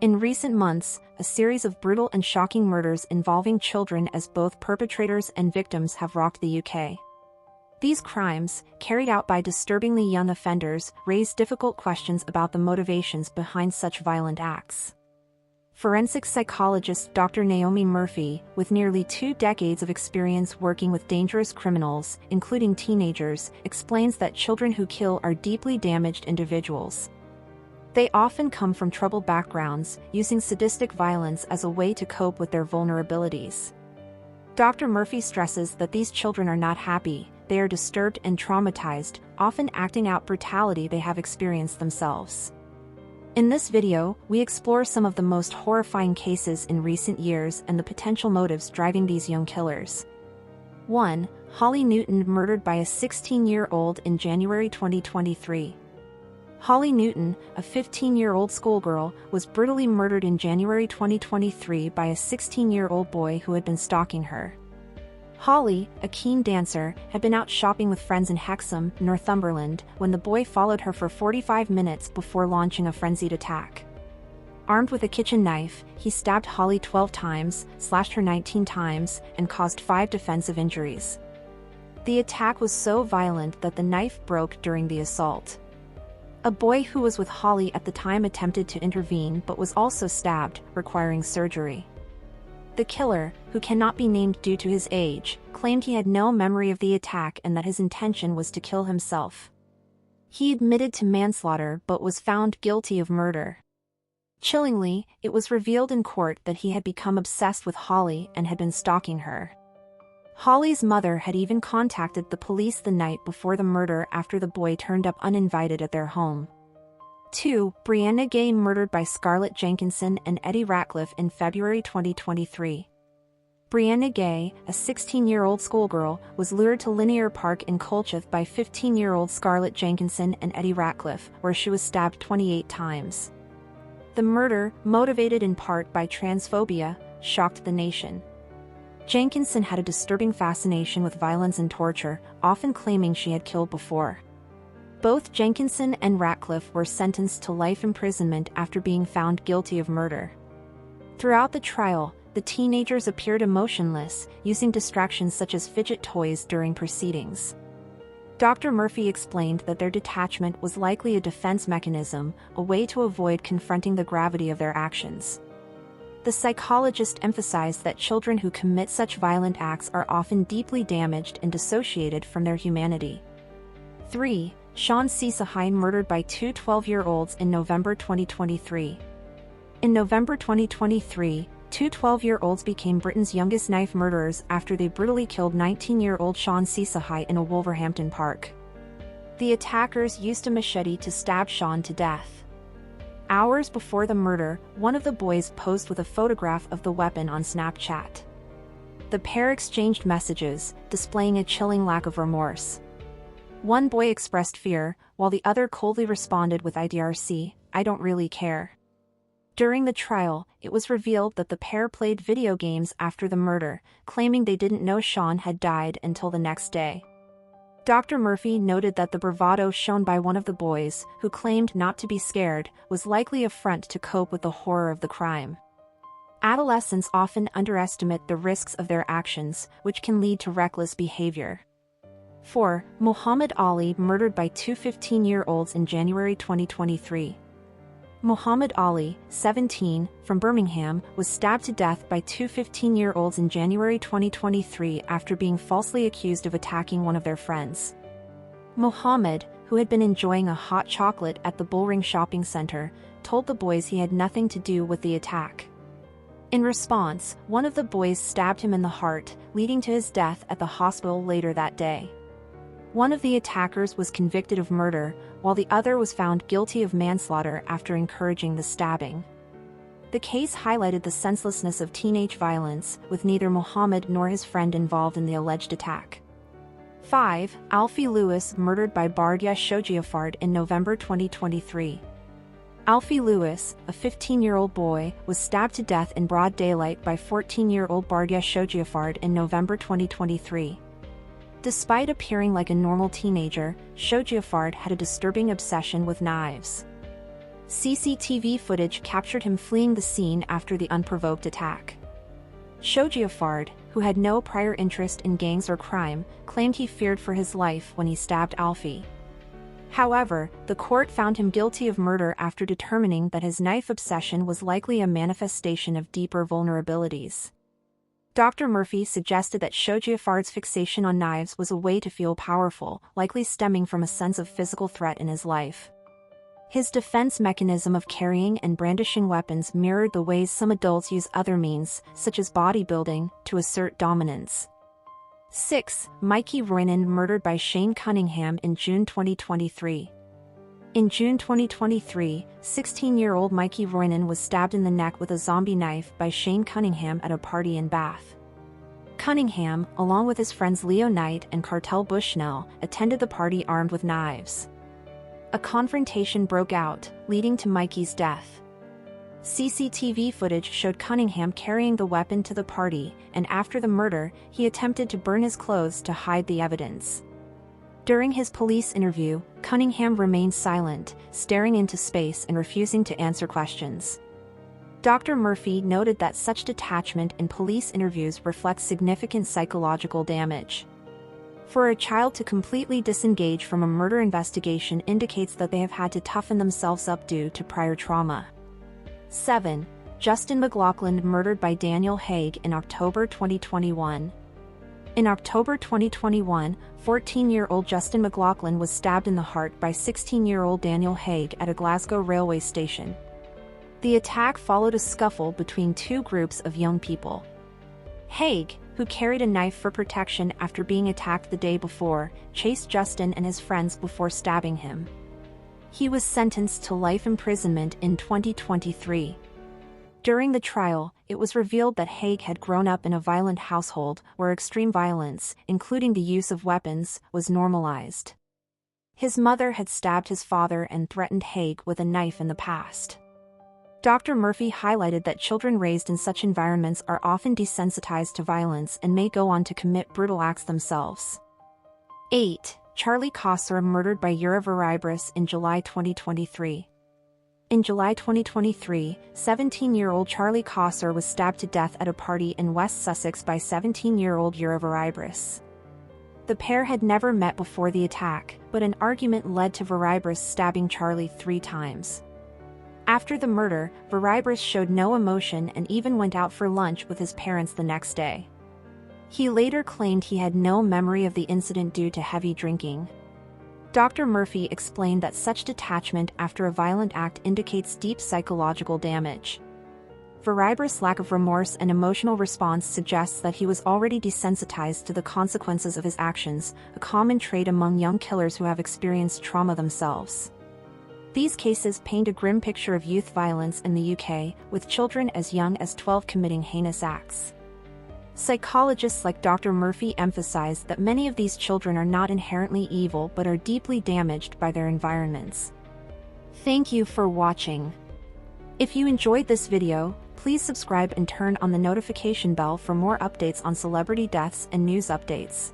In recent months, a series of brutal and shocking murders involving children as both perpetrators and victims have rocked the UK. These crimes, carried out by disturbingly young offenders, raise difficult questions about the motivations behind such violent acts. Forensic psychologist Dr. Naomi Murphy, with nearly 2 decades of experience working with dangerous criminals, including teenagers, explains that children who kill are deeply damaged individuals. They often come from troubled backgrounds, using sadistic violence as a way to cope with their vulnerabilities. Dr. Murphy stresses that these children are not happy, they are disturbed and traumatized, often acting out brutality they have experienced themselves. In this video, we explore some of the most horrifying cases in recent years and the potential motives driving these young killers. 1. Holly Newton murdered by a 16-year-old in January 2023. Holly Newton, a 15-year-old schoolgirl, was brutally murdered in January 2023 by a 16-year-old boy who had been stalking her. Holly, a keen dancer, had been out shopping with friends in Hexham, Northumberland, when the boy followed her for 45 minutes before launching a frenzied attack. Armed with a kitchen knife, he stabbed Holly 12 times, slashed her 19 times, and caused 5 defensive injuries. The attack was so violent that the knife broke during the assault. A boy who was with Holly at the time attempted to intervene but was also stabbed, requiring surgery. The killer, who cannot be named due to his age, claimed he had no memory of the attack and that his intention was to kill himself. He admitted to manslaughter but was found guilty of murder. Chillingly, it was revealed in court that he had become obsessed with Holly and had been stalking her. Holly's mother had even contacted the police the night before the murder after the boy turned up uninvited at their home. 2. Brianna Ghey murdered by Scarlett Jenkinson and Eddie Ratcliffe in February 2023. Brianna Ghey, a 16-year-old schoolgirl, was lured to Linear Park in Colchester by 15-year-old Scarlett Jenkinson and Eddie Ratcliffe, where she was stabbed 28 times. The murder, motivated in part by transphobia, shocked the nation. Jenkinson had a disturbing fascination with violence and torture, often claiming she had killed before. Both Jenkinson and Ratcliffe were sentenced to life imprisonment after being found guilty of murder. Throughout the trial, the teenagers appeared emotionless, using distractions such as fidget toys during proceedings. Dr. Murphy explained that their detachment was likely a defense mechanism, a way to avoid confronting the gravity of their actions. The psychologist emphasized that children who commit such violent acts are often deeply damaged and dissociated from their humanity. 3. Sean Ciesahine murdered by 2 12-year-olds in November 2023. In November 2023, 2 12-year-olds became Britain's youngest knife murderers after they brutally killed 19-year-old Sean Ciesahine in a Wolverhampton park. The attackers used a machete to stab Sean to death. Hours before the murder, one of the boys posed with a photograph of the weapon on Snapchat. The pair exchanged messages, displaying a chilling lack of remorse. One boy expressed fear, while the other coldly responded with IDRC, "I don't really care." During the trial, it was revealed that the pair played video games after the murder, claiming they didn't know Sean had died until the next day. Dr. Murphy noted that the bravado shown by one of the boys, who claimed not to be scared, was likely a front to cope with the horror of the crime. Adolescents often underestimate the risks of their actions, which can lead to reckless behavior. 4. Muhammad Ali murdered by 2 15-year-olds in January 2023. Muhammad Ali, 17, from Birmingham, was stabbed to death by 2 15-year-olds in January 2023 after being falsely accused of attacking one of their friends. Muhammad, who had been enjoying a hot chocolate at the Bullring shopping center, told the boys he had nothing to do with the attack. In response, one of the boys stabbed him in the heart, leading to his death at the hospital later that day. One of the attackers was convicted of murder, while the other was found guilty of manslaughter after encouraging the stabbing. The case highlighted the senselessness of teenage violence, with neither Muhammad nor his friend involved in the alleged attack. 5. Alfie Lewis murdered by Bardia Shojiafard in November 2023. Alfie Lewis, a 15-year-old boy, was stabbed to death in broad daylight by 14-year-old Bardia Shojiafard in November 2023. Despite appearing like a normal teenager, Shojiafard had a disturbing obsession with knives. CCTV footage captured him fleeing the scene after the unprovoked attack. Shojiafard, who had no prior interest in gangs or crime, claimed he feared for his life when he stabbed Alfie. However, the court found him guilty of murder after determining that his knife obsession was likely a manifestation of deeper vulnerabilities. Dr. Murphy suggested that Shojiafard's fixation on knives was a way to feel powerful, likely stemming from a sense of physical threat in his life. His defense mechanism of carrying and brandishing weapons mirrored the ways some adults use other means, such as bodybuilding, to assert dominance. 6. Mikey Roynan murdered by Shane Cunningham in June 2023. In June 2023, 16-year-old Mikey Roynan was stabbed in the neck with a zombie knife by Shane Cunningham at a party in Bath. Cunningham, along with his friends Leo Knight and Cartel Bushnell, attended the party armed with knives. A confrontation broke out, leading to Mikey's death. CCTV footage showed Cunningham carrying the weapon to the party, and after the murder, he attempted to burn his clothes to hide the evidence. During his police interview, Cunningham remained silent, staring into space and refusing to answer questions. Dr. Murphy noted that such detachment in police interviews reflects significant psychological damage. For a child to completely disengage from a murder investigation indicates that they have had to toughen themselves up due to prior trauma. 7. Justin McLaughlin murdered by Daniel Haig in October 2021. In October 2021, 14-year-old Justin McLaughlin was stabbed in the heart by 16-year-old Daniel Haig at a Glasgow railway station. The attack followed a scuffle between two groups of young people. Haig, who carried a knife for protection after being attacked the day before, chased Justin and his friends before stabbing him. He was sentenced to life imprisonment in 2023. During the trial, it was revealed that Haig had grown up in a violent household where extreme violence, including the use of weapons, was normalized. His mother had stabbed his father and threatened Haig with a knife in the past. Dr. Murphy highlighted that children raised in such environments are often desensitized to violence and may go on to commit brutal acts themselves. 8. Charlie Kosser murdered by Ura Varibris in July 2023. In July 2023, 17-year-old Charlie Kosser was stabbed to death at a party in West Sussex by 17-year-old Ura Varibris. The pair had never met before the attack, but an argument led to Varibris stabbing Charlie 3 times. After the murder, Varibris showed no emotion and even went out for lunch with his parents the next day. He later claimed he had no memory of the incident due to heavy drinking. Dr. Murphy explained that such detachment after a violent act indicates deep psychological damage. Varibris' lack of remorse and emotional response suggests that he was already desensitized to the consequences of his actions, a common trait among young killers who have experienced trauma themselves. These cases paint a grim picture of youth violence in the UK, with children as young as 12 committing heinous acts. Psychologists like Dr. Murphy emphasize that many of these children are not inherently evil but are deeply damaged by their environments. Thank you for watching. If you enjoyed this video, please subscribe and turn on the notification bell for more updates on celebrity deaths and news updates.